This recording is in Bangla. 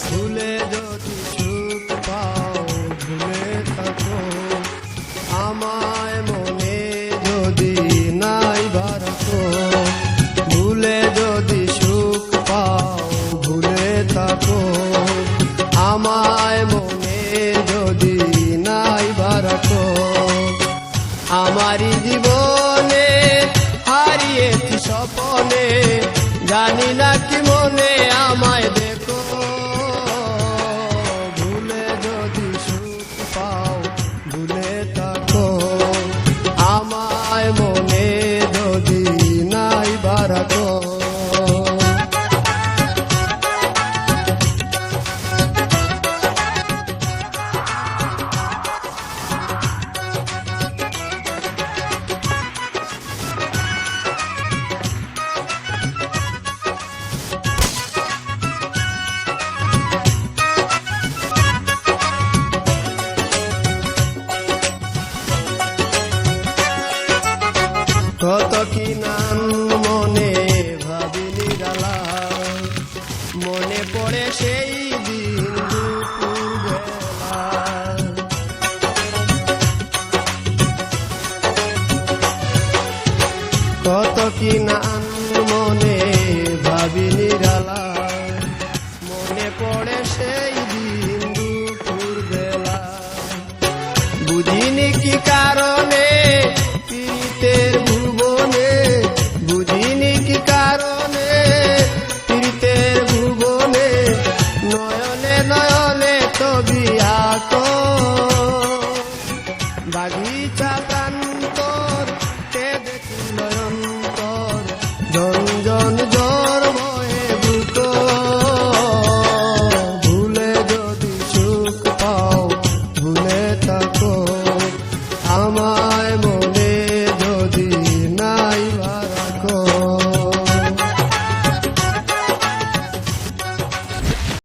ভুলে যদি সুখ পাও ভুলে থাকো আমায় মনে যদি নাই বারো ভুলে যদি সুখ পাও ভুলে থাকো আমায় মনে যদি নাই বারো আমারি জীবনে হারিয়েছি স্বপনে জানি না কি মনে আমায় দেখো ভুলে যদি সুখ পাও ভুলে থাকো আমায় মনে যদি নাই বারো কত কি নাম মনে ভাবিনি গালা মনে পড়ে সেই দিন দুপুরবেলা কত কি না